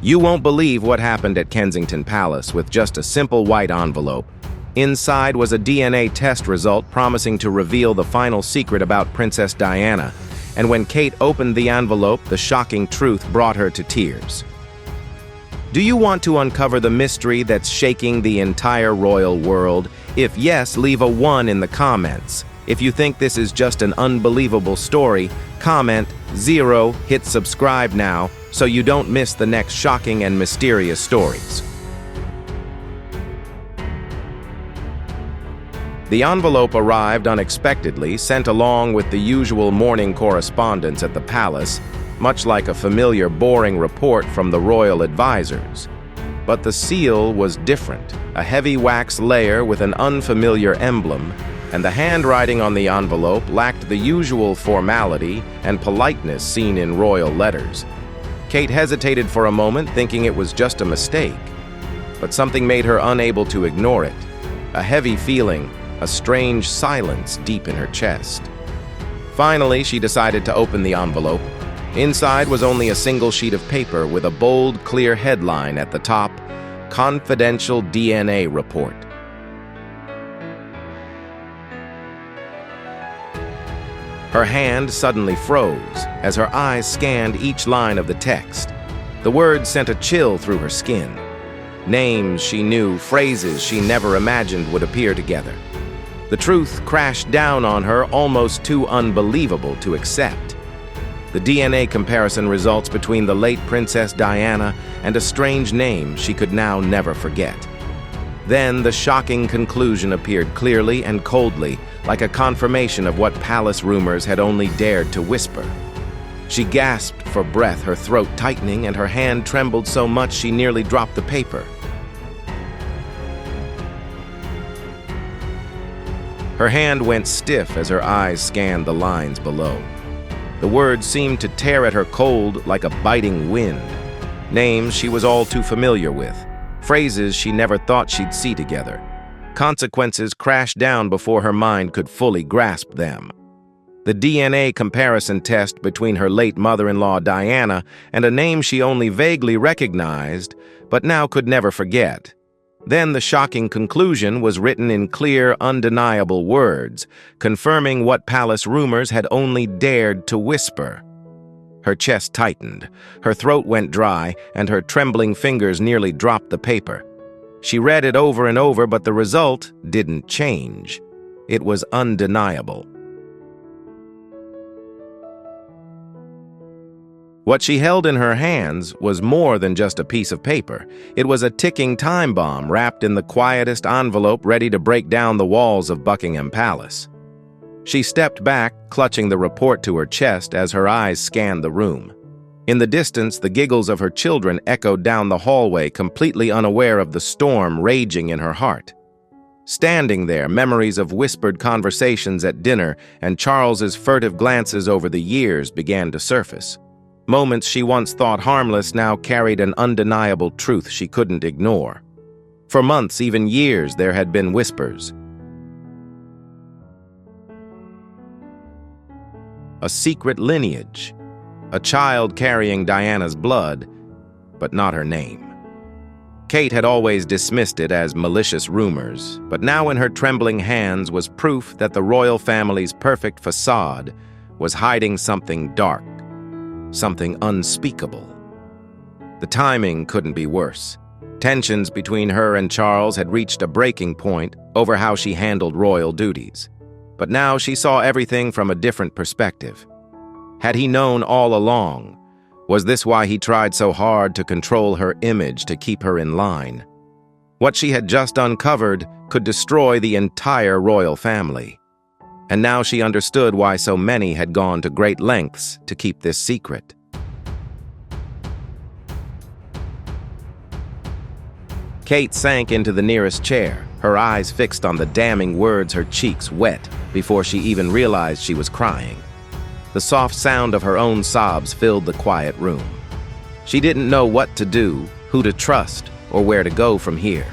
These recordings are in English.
You won't believe what happened at Kensington Palace with just a simple white envelope. Inside was a DNA test result promising to reveal the final secret about Princess Diana, and when Kate opened the envelope, the shocking truth brought her to tears. Do you want to uncover the mystery that's shaking the entire royal world? If yes, leave a 1 in the comments. If you think this is just an unbelievable story, comment 0, hit subscribe now so you don't miss the next shocking and mysterious stories. The envelope arrived unexpectedly, sent along with the usual morning correspondence at the palace, much like a familiar boring report from the royal advisors. But the seal was different, a heavy wax layer with an unfamiliar emblem, and the handwriting on the envelope lacked the usual formality and politeness seen in royal letters. Kate hesitated for a moment, thinking it was just a mistake, but something made her unable to ignore it. A heavy feeling, a strange silence deep in her chest. Finally, she decided to open the envelope. Inside was only a single sheet of paper with a bold, clear headline at the top, "Confidential DNA Report." Her hand suddenly froze as her eyes scanned each line of the text. The words sent a chill through her skin. Names she knew, phrases she never imagined would appear together. The truth crashed down on her, almost too unbelievable to accept. The DNA comparison results between the late Princess Diana and a strange name she could now never forget. Then the shocking conclusion appeared clearly and coldly, like a confirmation of what palace rumors had only dared to whisper. She gasped for breath, her throat tightening, and her hand trembled so much she nearly dropped the paper. Her hand went stiff as her eyes scanned the lines below. The words seemed to tear at her cold like a biting wind. Names she was all too familiar with. Phrases she never thought she'd see together. Consequences crashed down before her mind could fully grasp them. The DNA comparison test between her late mother-in-law Diana and a name she only vaguely recognized, but now could never forget. Then the shocking conclusion was written in clear, undeniable words, confirming what palace rumors had only dared to whisper. Her chest tightened, her throat went dry, and her trembling fingers nearly dropped the paper. She read it over and over, but the result didn't change. It was undeniable. What she held in her hands was more than just a piece of paper. It was a ticking time bomb wrapped in the quietest envelope, ready to break down the walls of Buckingham Palace. She stepped back, clutching the report to her chest as her eyes scanned the room. In the distance, the giggles of her children echoed down the hallway, completely unaware of the storm raging in her heart. Standing there, memories of whispered conversations at dinner and Charles's furtive glances over the years began to surface. Moments she once thought harmless now carried an undeniable truth she couldn't ignore. For months, even years, there had been whispers. A secret lineage, a child carrying Diana's blood, but not her name. Kate had always dismissed it as malicious rumors, but now in her trembling hands was proof that the royal family's perfect facade was hiding something dark. Something unspeakable. The timing couldn't be worse. Tensions between her and Charles had reached a breaking point over how she handled royal duties. But now she saw everything from a different perspective. Had he known all along? Was this why he tried so hard to control her image to keep her in line? What she had just uncovered could destroy the entire royal family. And now she understood why so many had gone to great lengths to keep this secret. Kate sank into the nearest chair, her eyes fixed on the damning words, her cheeks wet before she even realized she was crying. The soft sound of her own sobs filled the quiet room. She didn't know what to do, who to trust, or where to go from here.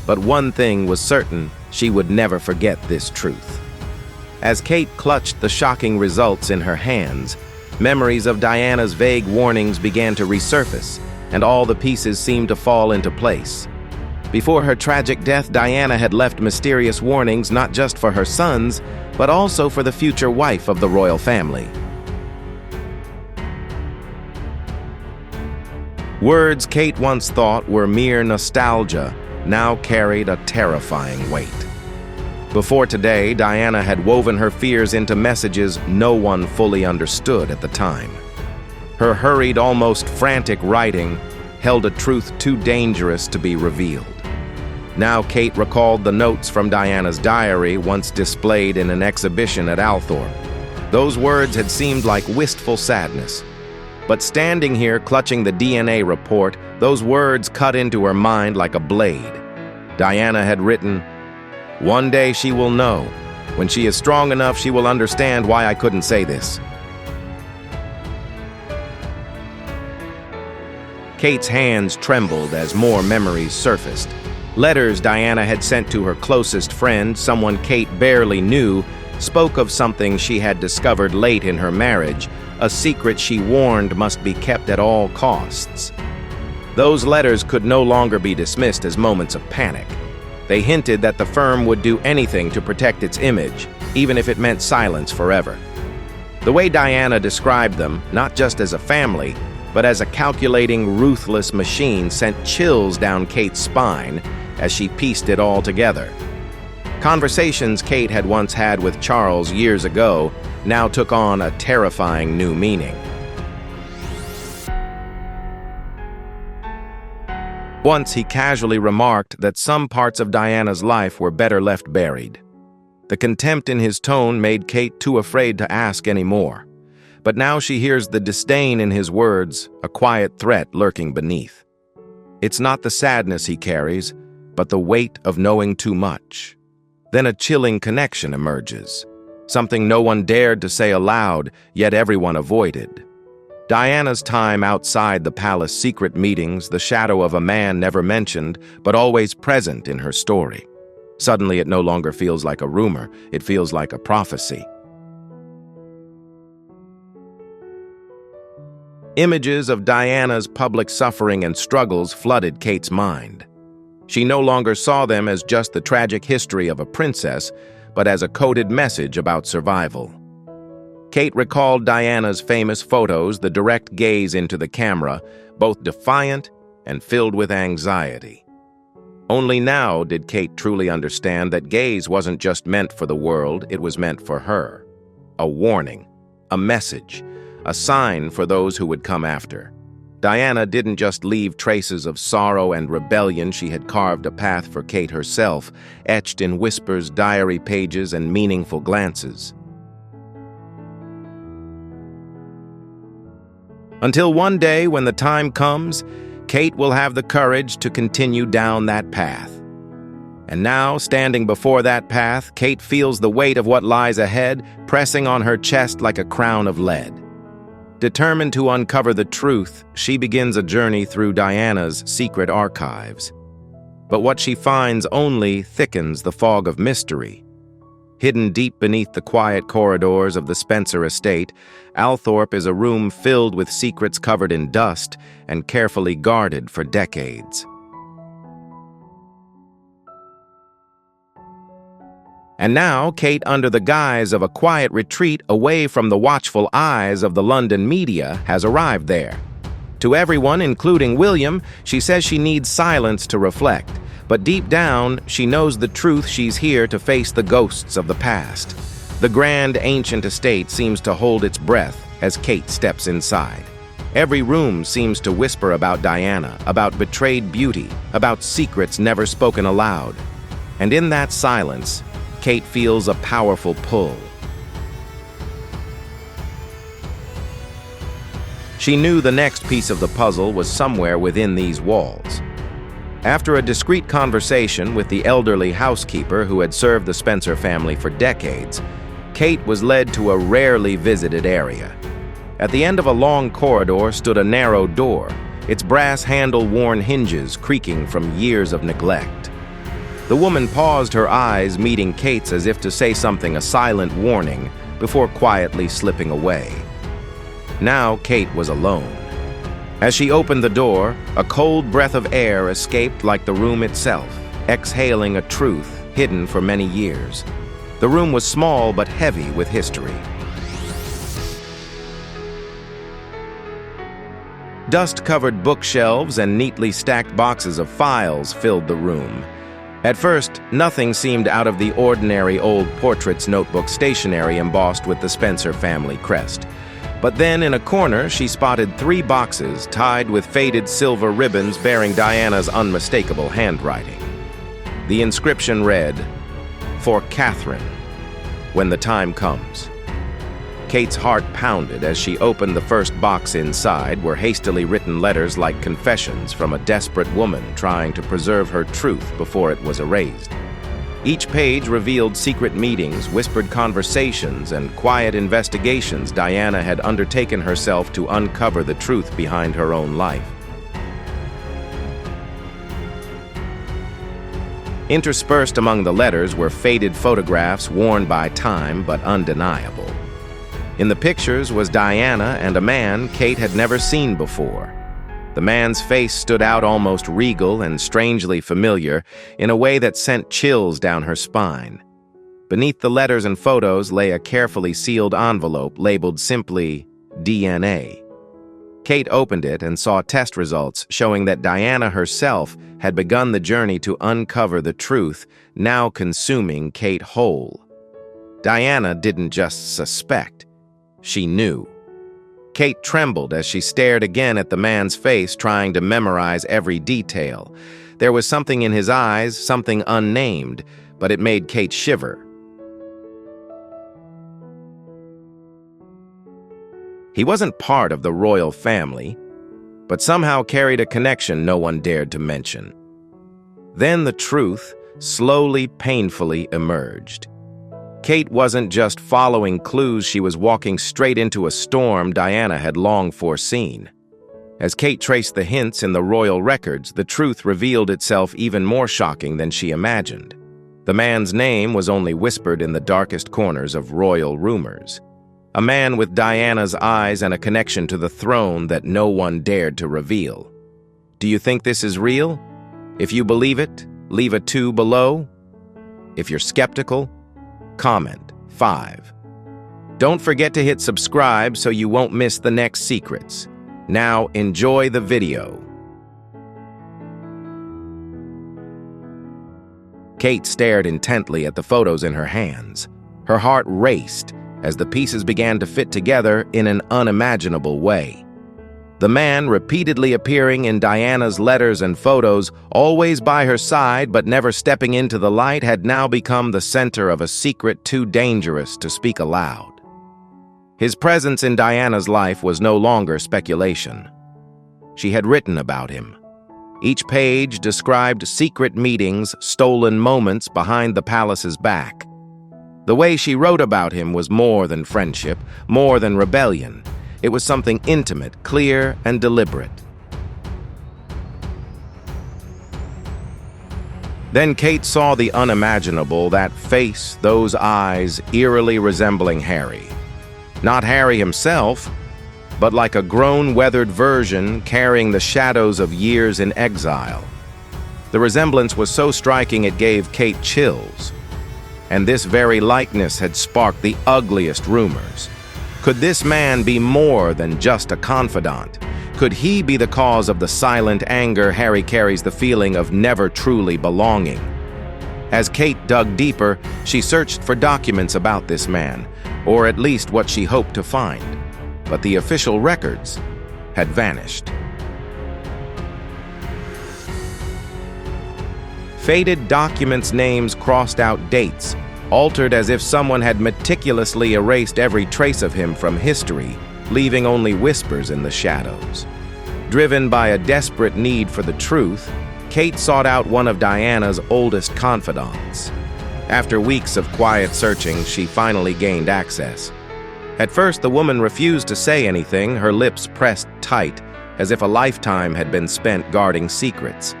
But one thing was certain, she would never forget this truth. As Kate clutched the shocking results in her hands, memories of Diana's vague warnings began to resurface, and all the pieces seemed to fall into place. Before her tragic death, Diana had left mysterious warnings not just for her sons, but also for the future wife of the royal family. Words Kate once thought were mere nostalgia now carried a terrifying weight. Before today, Diana had woven her fears into messages no one fully understood at the time. Her hurried, almost frantic writing held a truth too dangerous to be revealed. Now Kate recalled the notes from Diana's diary once displayed in an exhibition at Althorp. Those words had seemed like wistful sadness. But standing here clutching the DNA report, those words cut into her mind like a blade. Diana had written, "One day she will know. When she is strong enough, she will understand why I couldn't say this." Kate's hands trembled as more memories surfaced. Letters Diana had sent to her closest friend, someone Kate barely knew, spoke of something she had discovered late in her marriage, a secret she warned must be kept at all costs. Those letters could no longer be dismissed as moments of panic. They hinted that the firm would do anything to protect its image, even if it meant silence forever. The way Diana described them, not just as a family, but as a calculating, ruthless machine, sent chills down Kate's spine as she pieced it all together. Conversations Kate had once had with Charles years ago now took on a terrifying new meaning. Once he casually remarked that some parts of Diana's life were better left buried. The contempt in his tone made Kate too afraid to ask any more. But now she hears the disdain in his words, a quiet threat lurking beneath. It's not the sadness he carries, but the weight of knowing too much. Then a chilling connection emerges, something no one dared to say aloud, yet everyone avoided. Diana's time outside the palace secret meetings, the shadow of a man never mentioned, but always present in her story. Suddenly it no longer feels like a rumor, it feels like a prophecy. Images of Diana's public suffering and struggles flooded Kate's mind. She no longer saw them as just the tragic history of a princess, but as a coded message about survival. Kate recalled Diana's famous photos, the direct gaze into the camera, both defiant and filled with anxiety. Only now did Kate truly understand that gaze wasn't just meant for the world, it was meant for her. A warning, a message, a sign for those who would come after. Diana didn't just leave traces of sorrow and rebellion, she had carved a path for Kate herself, etched in whispers, diary pages, and meaningful glances. Until one day, when the time comes, Kate will have the courage to continue down that path. And now, standing before that path, Kate feels the weight of what lies ahead, pressing on her chest like a crown of lead. Determined to uncover the truth, she begins a journey through Diana's secret archives. But what she finds only thickens the fog of mystery. Hidden deep beneath the quiet corridors of the Spencer estate, Althorp is a room filled with secrets covered in dust and carefully guarded for decades. And now, Kate, under the guise of a quiet retreat away from the watchful eyes of the London media, has arrived there. To everyone, including William, she says she needs silence to reflect, but deep down, she knows the truth. She's here to face the ghosts of the past. The grand, ancient estate seems to hold its breath as Kate steps inside. Every room seems to whisper about Diana, about betrayed beauty, about secrets never spoken aloud. And in that silence, Kate feels a powerful pull. She knew the next piece of the puzzle was somewhere within these walls. After a discreet conversation with the elderly housekeeper who had served the Spencer family for decades, Kate was led to a rarely visited area. At the end of a long corridor stood a narrow door, its brass handle-worn hinges creaking from years of neglect. The woman paused, her eyes meeting Kate's as if to say something, a silent warning, before quietly slipping away. Now Kate was alone. As she opened the door, a cold breath of air escaped like the room itself, exhaling a truth hidden for many years. The room was small but heavy with history. Dust-covered bookshelves and neatly stacked boxes of files filled the room. At first, nothing seemed out of the ordinary old portraits notebook stationery embossed with the Spencer family crest. But then, in a corner, she spotted 3 boxes tied with faded silver ribbons bearing Diana's unmistakable handwriting. The inscription read, "For Catherine, when the time comes." Kate's heart pounded as she opened the first box. Inside were hastily written letters like confessions from a desperate woman trying to preserve her truth before it was erased. Each page revealed secret meetings, whispered conversations, and quiet investigations Diana had undertaken herself to uncover the truth behind her own life. Interspersed among the letters were faded photographs worn by time but undeniable. In the pictures was Diana and a man Kate had never seen before. The man's face stood out almost regal and strangely familiar in a way that sent chills down her spine. Beneath the letters and photos lay a carefully sealed envelope labeled simply DNA. Kate opened it and saw test results showing that Diana herself had begun the journey to uncover the truth, now consuming Kate whole. Diana didn't just suspect. She knew. Kate trembled as she stared again at the man's face, trying to memorize every detail. There was something in his eyes, something unnamed, but it made Kate shiver. He wasn't part of the royal family, but somehow carried a connection no one dared to mention. Then the truth slowly, painfully emerged. Kate wasn't just following clues, she was walking straight into a storm Diana had long foreseen. As Kate traced the hints in the royal records, the truth revealed itself even more shocking than she imagined. The man's name was only whispered in the darkest corners of royal rumors. A man with Diana's eyes and a connection to the throne that no one dared to reveal. Do you think this is real? If you believe it, leave a 2 below. If you're skeptical, comment 5. Don't forget to hit subscribe so you won't miss the next secrets. Now enjoy the video. Kate stared intently at the photos in her hands. Her heart raced as the pieces began to fit together in an unimaginable way. The man repeatedly appearing in Diana's letters and photos, always by her side but never stepping into the light, had now become the center of a secret too dangerous to speak aloud. His presence in Diana's life was no longer speculation. She had written about him. Each page described secret meetings, stolen moments behind the palace's back. The way she wrote about him was more than friendship, more than rebellion. It was something intimate, clear, and deliberate. Then Kate saw the unimaginable, that face, those eyes, eerily resembling Harry. Not Harry himself, but like a grown, weathered version carrying the shadows of years in exile. The resemblance was so striking it gave Kate chills. And this very likeness had sparked the ugliest rumors. Could this man be more than just a confidant? Could he be the cause of the silent anger Harry carries, the feeling of never truly belonging? As Kate dug deeper, she searched for documents about this man, or at least what she hoped to find. But the official records had vanished. Faded documents' names crossed out dates, altered as if someone had meticulously erased every trace of him from history, leaving only whispers in the shadows. Driven by a desperate need for the truth, Kate sought out one of Diana's oldest confidants. After weeks of quiet searching, she finally gained access. At first, the woman refused to say anything, her lips pressed tight, as if a lifetime had been spent guarding secrets.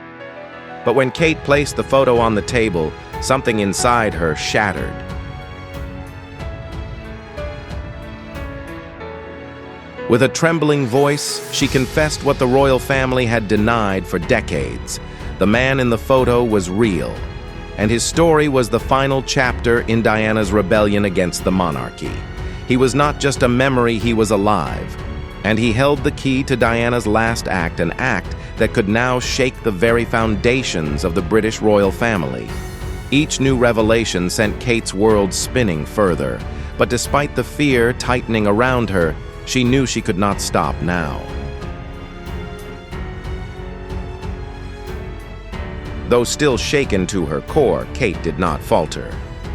But when Kate placed the photo on the table, something inside her shattered. With a trembling voice, she confessed what the royal family had denied for decades. The man in the photo was real, and his story was the final chapter in Diana's rebellion against the monarchy. He was not just a memory, he was alive, and he held the key to Diana's last act, an act that could now shake the very foundations of the British royal family. Each new revelation sent Kate's world spinning further, but despite the fear tightening around her, she knew she could not stop now. Though still shaken to her core, Kate did not falter.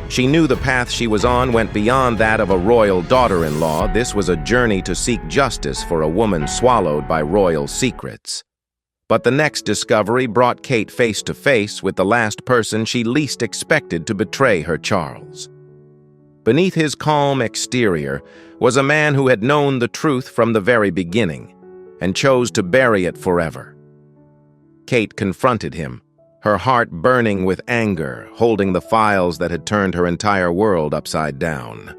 She knew the path she was on went beyond that of a royal daughter-in-law. This was a journey to seek justice for a woman swallowed by royal secrets. But the next discovery brought Kate face to face with the last person she least expected to betray her Charles. Beneath his calm exterior was a man who had known the truth from the very beginning and chose to bury it forever. Kate confronted him, her heart burning with anger, holding the files that had turned her entire world upside down.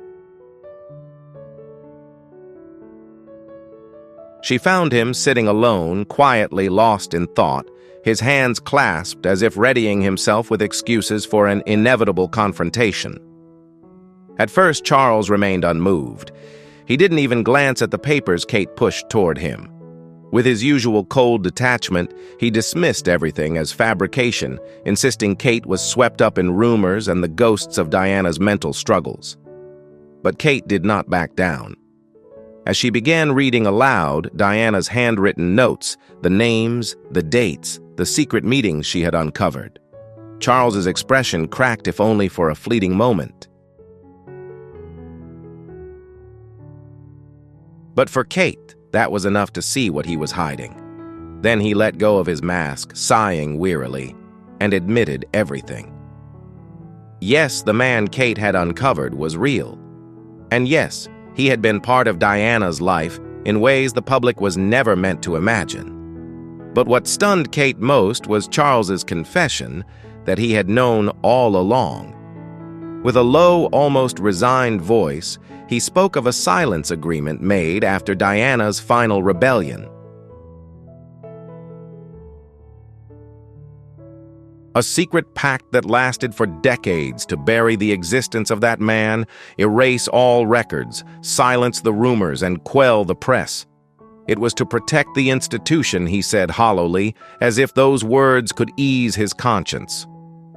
She found him sitting alone, quietly lost in thought, his hands clasped as if readying himself with excuses for an inevitable confrontation. At first, Charles remained unmoved. He didn't even glance at the papers Kate pushed toward him. With his usual cold detachment, he dismissed everything as fabrication, insisting Kate was swept up in rumors and the ghosts of Diana's mental struggles. But Kate did not back down. As she began reading aloud Diana's handwritten notes, the names, the dates, the secret meetings she had uncovered, Charles's expression cracked if only for a fleeting moment. But for Kate, that was enough to see what he was hiding. Then he let go of his mask, sighing wearily, and admitted everything. Yes, the man Kate had uncovered was real. And yes, he had been part of Diana's life in ways the public was never meant to imagine. But what stunned Kate most was Charles's confession that he had known all along. With a low, almost resigned voice, he spoke of a silence agreement made after Diana's final rebellion. A secret pact that lasted for decades to bury the existence of that man, erase all records, silence the rumors, and quell the press. It was to protect the institution, he said hollowly, as if those words could ease his conscience.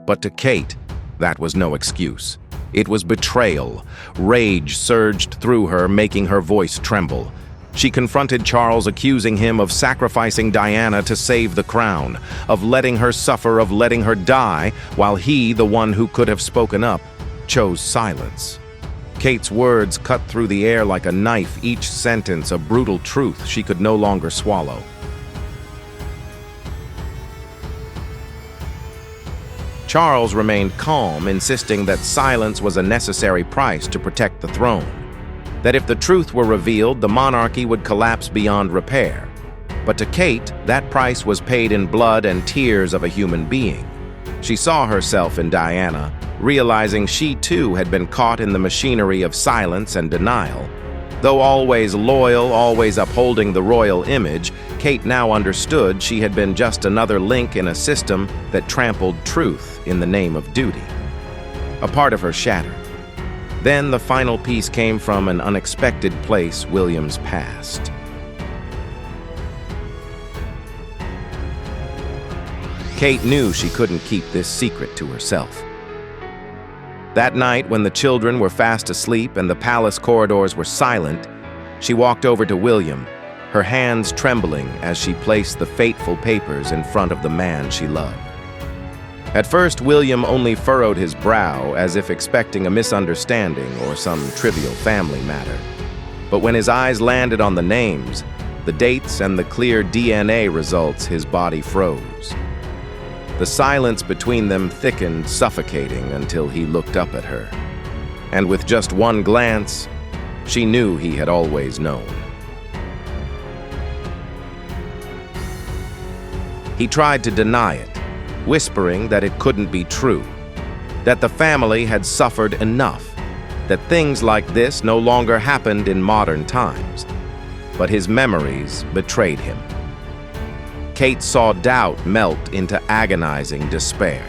But to Kate, that was no excuse. It was betrayal. Rage surged through her, making her voice tremble. She confronted Charles, accusing him of sacrificing Diana to save the crown, of letting her suffer, of letting her die, while he, the one who could have spoken up, chose silence. Kate's words cut through the air like a knife, each sentence a brutal truth she could no longer swallow. Charles remained calm, insisting that silence was a necessary price to protect the throne. That if the truth were revealed, the monarchy would collapse beyond repair. But to Kate, that price was paid in blood and tears of a human being. She saw herself in Diana, realizing she too had been caught in the machinery of silence and denial. Though always loyal, always upholding the royal image, Kate now understood she had been just another link in a system that trampled truth in the name of duty. A part of her shattered. Then the final piece came from an unexpected place, William's past. Kate knew she couldn't keep this secret to herself. That night, when the children were fast asleep and the palace corridors were silent, she walked over to William, her hands trembling as she placed the fateful papers in front of the man she loved. At first, William only furrowed his brow as if expecting a misunderstanding or some trivial family matter. But when his eyes landed on the names, the dates, and the clear DNA results, his body froze. The silence between them thickened, suffocating, until he looked up at her. And with just one glance, she knew he had always known. He tried to deny it, whispering that it couldn't be true, that the family had suffered enough, that things like this no longer happened in modern times. but his memories betrayed him. Kate saw doubt melt into agonizing despair.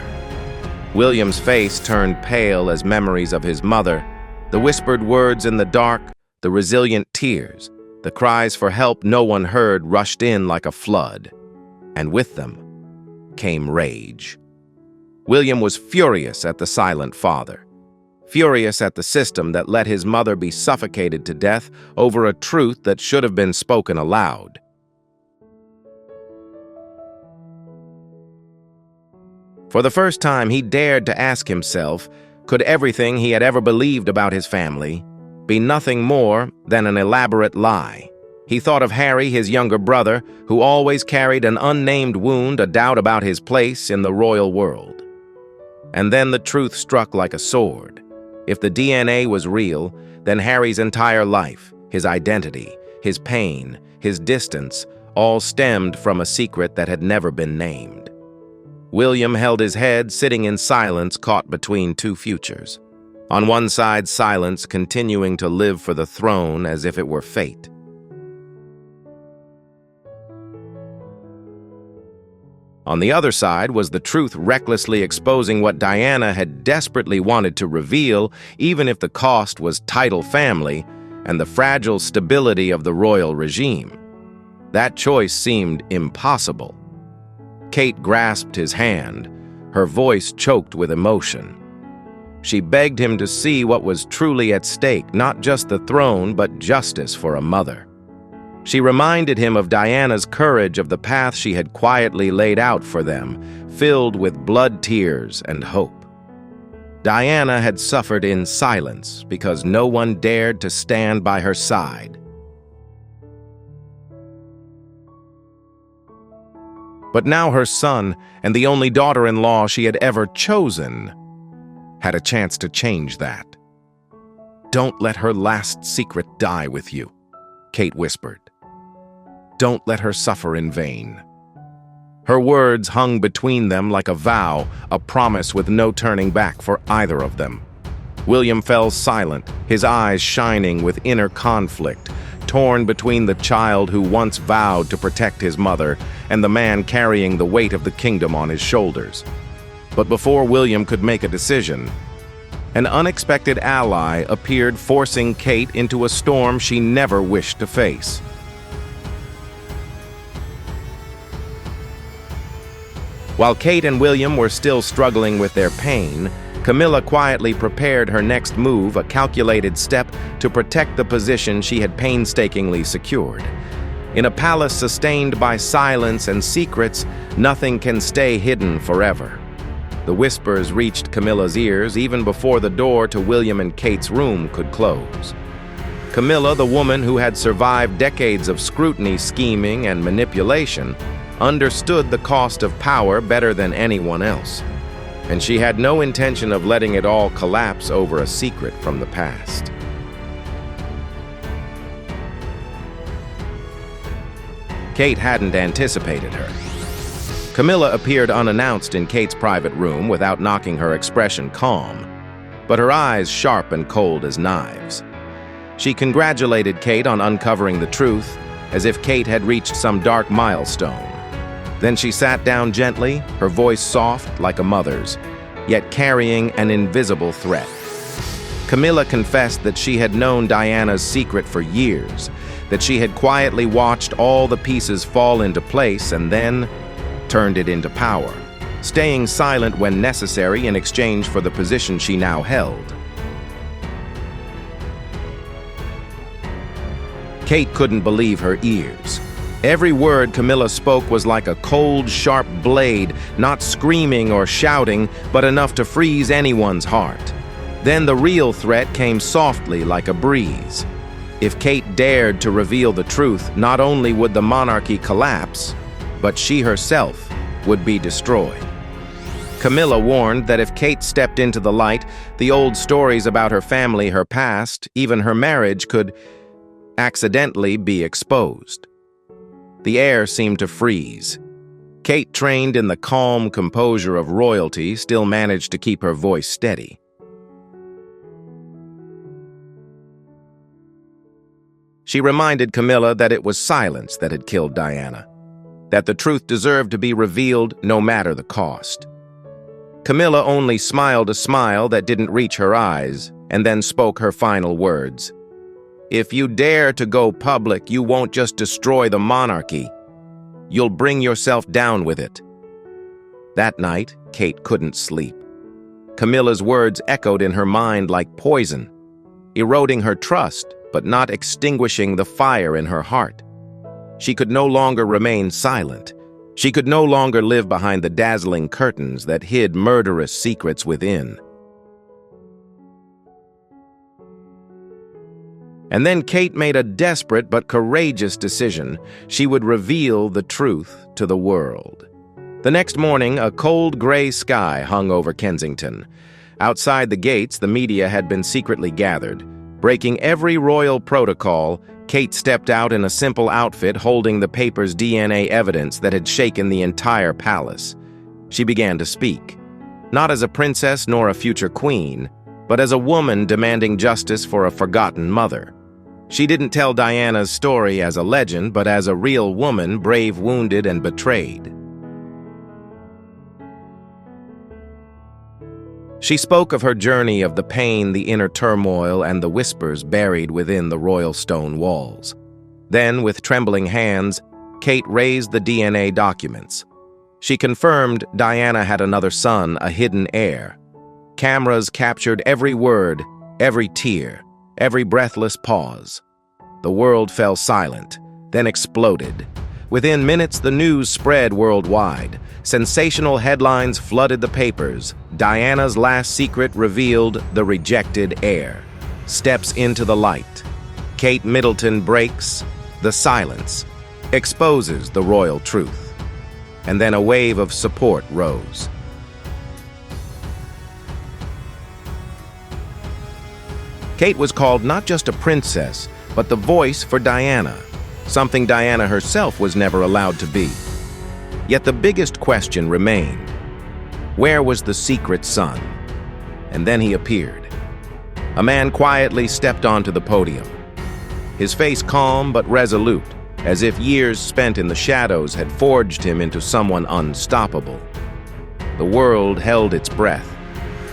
William's face turned pale as memories of his mother, the whispered words in the dark, the resilient tears, the cries for help no one heard rushed in like a flood. And with them came rage. William was furious at the silent father, furious at the system that let his mother be suffocated to death over a truth that should have been spoken aloud. For the first time, he dared to ask himself, could everything he had ever believed about his family be nothing more than an elaborate lie? He thought of Harry, his younger brother, who always carried an unnamed wound, a doubt about his place in the royal world. And then the truth struck like a sword. If the DNA was real, then Harry's entire life, his identity, his pain, his distance, all stemmed from a secret that had never been named. William held his head, sitting in silence, caught between two futures. On one side, silence, continuing to live for the throne as if it were fate. On the other side was the truth recklessly exposing what Diana had desperately wanted to reveal, even if the cost was title family and the fragile stability of the royal regime. That choice seemed impossible. Kate grasped his hand, her voice choked with emotion. She begged him to see what was truly at stake, not just the throne, but justice for a mother. She reminded him of Diana's courage, of the path she had quietly laid out for them, filled with blood, tears, and hope. Diana had suffered in silence because no one dared to stand by her side. But now her son, and the only daughter-in-law she had ever chosen, had a chance to change that. "Don't let her last secret die with you," Kate whispered. "Don't let her suffer in vain." Her words hung between them like a vow, a promise with no turning back for either of them. William fell silent, his eyes shining with inner conflict, torn between the child who once vowed to protect his mother and the man carrying the weight of the kingdom on his shoulders. But before William could make a decision, an unexpected ally appeared, forcing Kate into a storm she never wished to face. While Kate and William were still struggling with their pain, Camilla quietly prepared her next move, a calculated step to protect the position she had painstakingly secured. In a palace sustained by silence and secrets, nothing can stay hidden forever. The whispers reached Camilla's ears even before the door to William and Kate's room could close. Camilla, the woman who had survived decades of scrutiny, scheming, and manipulation, understood the cost of power better than anyone else, and she had no intention of letting it all collapse over a secret from the past. Kate hadn't anticipated her. Camilla appeared unannounced in Kate's private room without knocking, her expression calm, but her eyes sharp and cold as knives. She congratulated Kate on uncovering the truth, as if Kate had reached some dark milestone. Then she sat down gently, her voice soft like a mother's, yet carrying an invisible threat. Camilla confessed that she had known Diana's secret for years, that she had quietly watched all the pieces fall into place and then turned it into power, staying silent when necessary in exchange for the position she now held. Kate couldn't believe her ears. Every word Camilla spoke was like a cold, sharp blade, not screaming or shouting, but enough to freeze anyone's heart. Then the real threat came softly like a breeze. If Kate dared to reveal the truth, not only would the monarchy collapse, but she herself would be destroyed. Camilla warned that if Kate stepped into the light, the old stories about her family, her past, even her marriage could accidentally be exposed. The air seemed to freeze. Kate, trained in the calm composure of royalty, still managed to keep her voice steady. She reminded Camilla that it was silence that had killed Diana, that the truth deserved to be revealed no matter the cost. Camilla only smiled a smile that didn't reach her eyes, and then spoke her final words. "If you dare to go public, you won't just destroy the monarchy. You'll bring yourself down with it." That night, Kate couldn't sleep. Camilla's words echoed in her mind like poison, eroding her trust, but not extinguishing the fire in her heart. She could no longer remain silent. She could no longer live behind the dazzling curtains that hid murderous secrets within. And then Kate made a desperate but courageous decision. She would reveal the truth to the world. The next morning, a cold gray sky hung over Kensington. Outside the gates, the media had been secretly gathered. Breaking every royal protocol, Kate stepped out in a simple outfit holding the paper's DNA evidence that had shaken the entire palace. She began to speak, not as a princess nor a future queen, but as a woman demanding justice for a forgotten mother. She didn't tell Diana's story as a legend, but as a real woman, brave, wounded, and betrayed. She spoke of her journey, of the pain, the inner turmoil, and the whispers buried within the royal stone walls. Then, with trembling hands, Kate raised the DNA documents. She confirmed Diana had another son, a hidden heir. Cameras captured every word, every tear, every breathless pause. The world fell silent, then exploded. Within minutes, the news spread worldwide. Sensational headlines flooded the papers. Diana's last secret revealed: the rejected heir. Steps into the light. Kate Middleton breaks the silence, exposes the royal truth. And then a wave of support rose. Kate was called not just a princess, but the voice for Diana, something Diana herself was never allowed to be. Yet the biggest question remained: where was the secret son? And then he appeared. A man quietly stepped onto the podium, his face calm but resolute, as if years spent in the shadows had forged him into someone unstoppable. The world held its breath.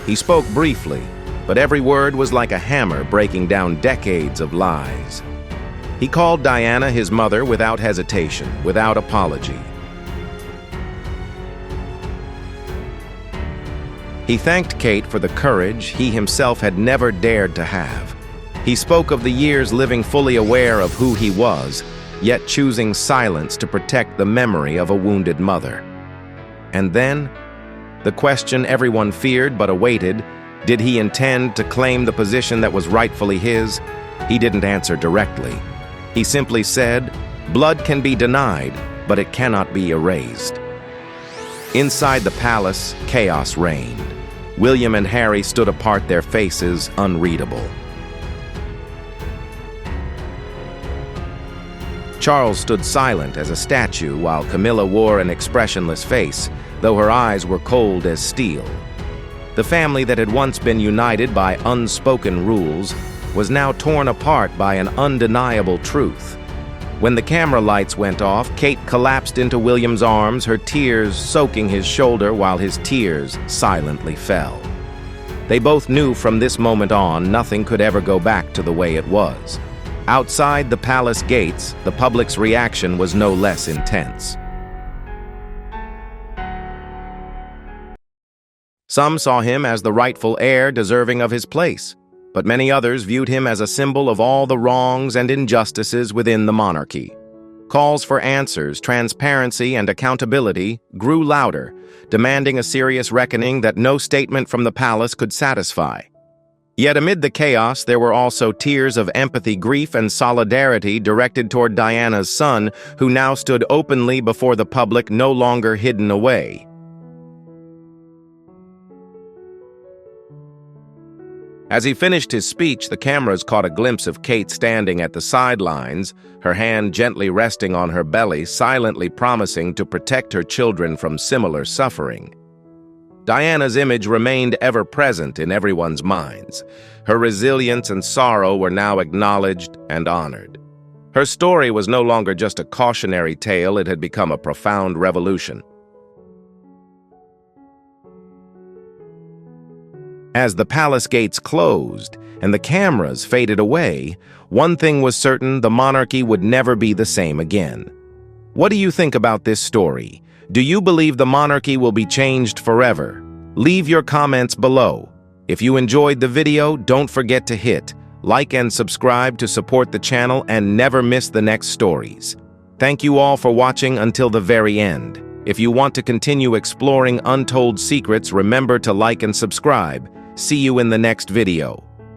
He spoke briefly, but every word was like a hammer breaking down decades of lies. He called Diana his mother without hesitation, without apology. He thanked Kate for the courage he himself had never dared to have. He spoke of the years living fully aware of who he was, yet choosing silence to protect the memory of a wounded mother. And then, the question everyone feared but awaited: did he intend to claim the position that was rightfully his? He didn't answer directly. He simply said, "Blood can be denied, but it cannot be erased." Inside the palace, chaos reigned. William and Harry stood apart, their faces unreadable. Charles stood silent as a statue, while Camilla wore an expressionless face, though her eyes were cold as steel. The family that had once been united by unspoken rules was now torn apart by an undeniable truth. When the camera lights went off, Kate collapsed into William's arms, her tears soaking his shoulder while his tears silently fell. They both knew from this moment on nothing could ever go back to the way it was. Outside the palace gates, the public's reaction was no less intense. Some saw him as the rightful heir deserving of his place, but many others viewed him as a symbol of all the wrongs and injustices within the monarchy. Calls for answers, transparency, and accountability grew louder, demanding a serious reckoning that no statement from the palace could satisfy. Yet amid the chaos, there were also tears of empathy, grief, and solidarity directed toward Diana's son, who now stood openly before the public, no longer hidden away. As he finished his speech, the cameras caught a glimpse of Kate standing at the sidelines, her hand gently resting on her belly, silently promising to protect her children from similar suffering. Diana's image remained ever present in everyone's minds. Her resilience and sorrow were now acknowledged and honored. Her story was no longer just a cautionary tale, it had become a profound revolution. As the palace gates closed and the cameras faded away, one thing was certain: the monarchy would never be the same again. What do you think about this story? Do you believe the monarchy will be changed forever? Leave your comments below. If you enjoyed the video, don't forget to hit like and subscribe to support the channel and never miss the next stories. Thank you all for watching until the very end. If you want to continue exploring untold secrets, remember to like and subscribe. See you in the next video.